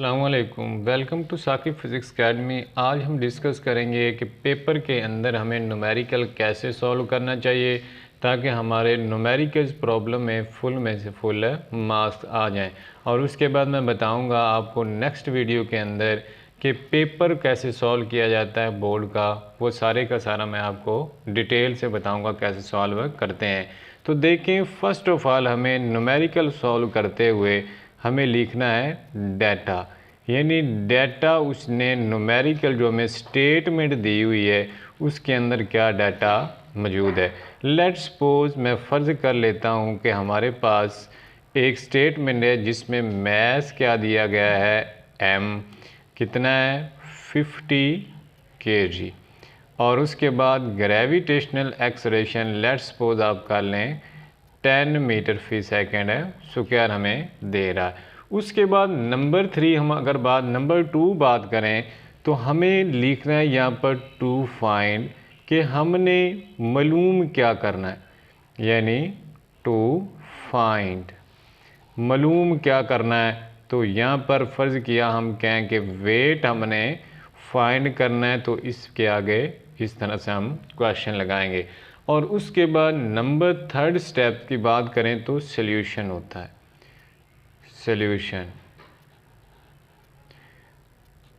अस्सलामुअलैकुम, welcome to Saqib physics academy. आज हम डिस्कस करेंगे कि पेपर के अंदर हमें न्यूमेरिकल कैसे सॉल्व करना चाहिए ताकि हमारे न्यूमेरिकल प्रॉब्लम में से फुल मार्क्स आ जाएं। और उसके बाद मैं बताऊंगा आपको नेक्स्ट वीडियो के अंदर कि पेपर कैसे सॉल्व किया जाता है बोर्ड का, वो सारे का सारा मैं आपको डिटेल से बताऊँगा कैसे सॉल्व करते हैं। तो देखें, फ़र्स्ट ऑफ़ ऑल हमें न्यूमेरिकल सॉल्व करते हुए हमें लिखना है डाटा, यानी डाटा उसने न्यूमेरिकल जो हमें स्टेटमेंट दी हुई है उसके अंदर क्या डाटा मौजूद है। लेट्स सपोज मैं फ़र्ज़ कर लेता हूँ कि हमारे पास एक स्टेटमेंट है जिसमें मैस क्या दिया गया है, एम कितना है 50 kg, और उसके बाद ग्रेविटेशनल एक्सेलरेशन लेट्स सपोज आप कर लें 10 मीटर फी सेकेंड है, स्क्वायर हमें दे रहा है। उसके बाद नंबर 3 हम अगर नंबर 2 बात करें तो हमें लिखना है यहाँ पर टू फाइंड कि हमने मालूम क्या करना है, यानी टू फाइंड मालूम क्या करना है। तो यहाँ पर फ़र्ज़ किया हम कहें कि वेट हमने फाइंड करना है, तो इसके आगे इस तरह से हम क्वेश्चन लगाएंगे। और उसके बाद नंबर 3 स्टेप की बात करें तो सॉल्यूशन होता है।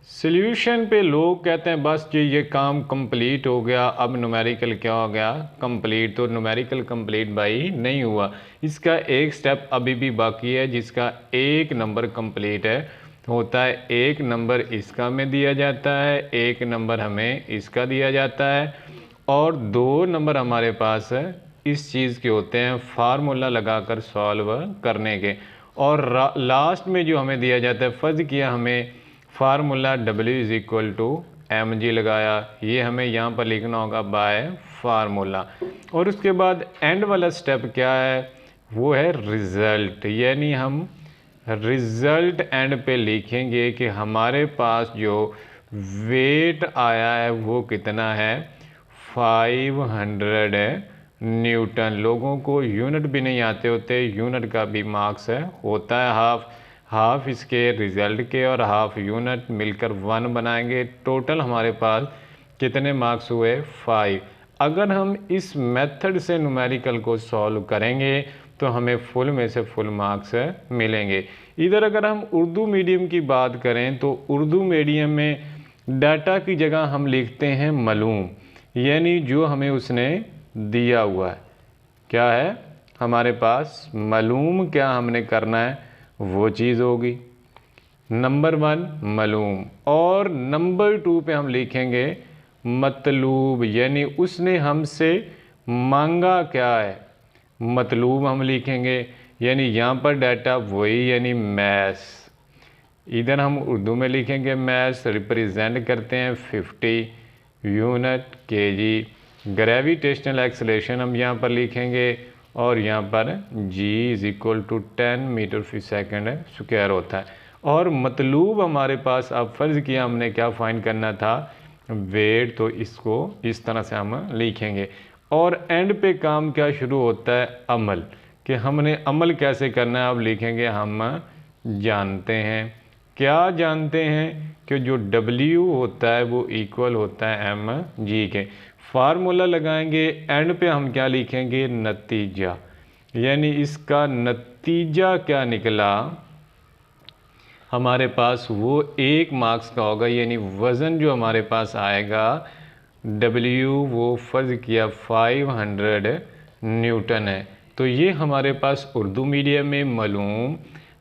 सॉल्यूशन पे लोग कहते हैं बस जी ये काम कंप्लीट हो गया, अब न्यूमेरिकल क्या हो गया, कंप्लीट। तो न्यूमेरिकल कंप्लीट भाई नहीं हुआ, इसका एक स्टेप अभी भी बाकी है जिसका एक नंबर कंप्लीट है होता है। एक नंबर इसका में दिया जाता है, एक नंबर हमें इसका दिया जाता है, और 2 नंबर हमारे पास इस चीज़ के होते हैं फार्मूला लगाकर सॉल्व करने के। और लास्ट में जो हमें दिया जाता है, फ़र्ज़ किया हमें फार्मूला W=mg लगाया, ये हमें यहाँ पर लिखना होगा बाय फार्मूला। और उसके बाद एंड वाला स्टेप क्या है, वो है रिज़ल्ट, यानी हम रिज़ल्ट एंड पे लिखेंगे कि हमारे पास जो वेट आया है वो कितना है 500 न्यूटन। लोगों को यूनिट भी नहीं आते होते, यूनिट का भी मार्क्स होता है हाफ इसके रिज़ल्ट के और हाफ यूनिट मिलकर 1 बनाएंगे। टोटल हमारे पास कितने मार्क्स हुए 5। अगर हम इस मेथड से न्यूमेरिकल को सॉल्व करेंगे तो हमें फुल में से फुल मार्क्स मिलेंगे। इधर अगर हम उर्दू मीडियम की बात करें तो उर्दू मीडियम में डाटा की जगह हम लिखते हैं मालूम, यानी जो हमें उसने दिया हुआ है क्या है हमारे पास मालूम, क्या हमने करना है वो चीज़ होगी नंबर 1 मालूम। और नंबर 2 पे हम लिखेंगे मतलूब, यानी उसने हमसे मांगा क्या है, मतलूब हम लिखेंगे, यानी यहाँ पर डाटा वही यानी मैस। इधर हम उर्दू में लिखेंगे मैस रिप्रेजेंट करते हैं 50 यूनिट केजी। ग्रेविटेशनल एक्सेलरेशन हम यहाँ पर लिखेंगे और यहाँ पर G=10 मीटर फी सेकेंड स्क्वायर होता है। और मतलूब हमारे पास अब फ़र्ज़ किया हमने क्या फाइंड करना था वेट, तो इसको इस तरह से हम लिखेंगे। और एंड पे काम क्या शुरू होता है अमल, कि हमने अमल कैसे करना है अब लिखेंगे हम जानते हैं। क्या जानते हैं कि जो W होता है वो इक्वल होता है mg के। फार्मूला लगाएंगे, एंड पे हम क्या लिखेंगे नतीजा, यानी इसका नतीजा क्या निकला हमारे पास वो 1 मार्क्स का होगा, यानी वज़न जो हमारे पास आएगा W वो फ़र्ज़ किया 500 न्यूटन है। तो ये हमारे पास उर्दू मीडियम में मालूम,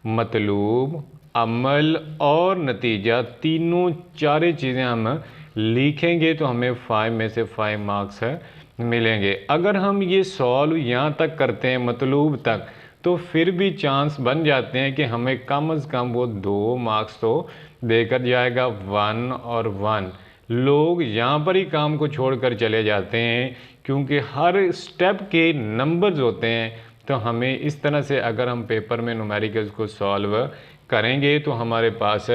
मतलूब, अमल और नतीजा तीनों चारे चीज़ें हम लिखेंगे तो हमें 5 में से 5 मार्क्स मिलेंगे। अगर हम ये सॉल्व यहाँ तक करते हैं मतलूब तक तो फिर भी चांस बन जाते हैं कि हमें कम से कम वो 2 मार्क्स तो देकर जाएगा 1 और 1। लोग यहाँ पर ही काम को छोड़कर चले जाते हैं क्योंकि हर स्टेप के नंबर्स होते हैं। तो हमें इस तरह से अगर हम पेपर में न्यूमेरिकल्स को सॉल्व करेंगे तो हमारे पास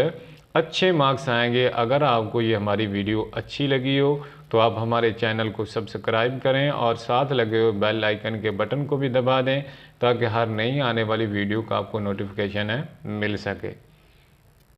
अच्छे मार्क्स आएंगे। अगर आपको ये हमारी वीडियो अच्छी लगी हो तो आप हमारे चैनल को सब्सक्राइब करें और साथ लगे हुए बेल आइकन के बटन को भी दबा दें ताकि हर नई आने वाली वीडियो का आपको नोटिफिकेशन मिल सके।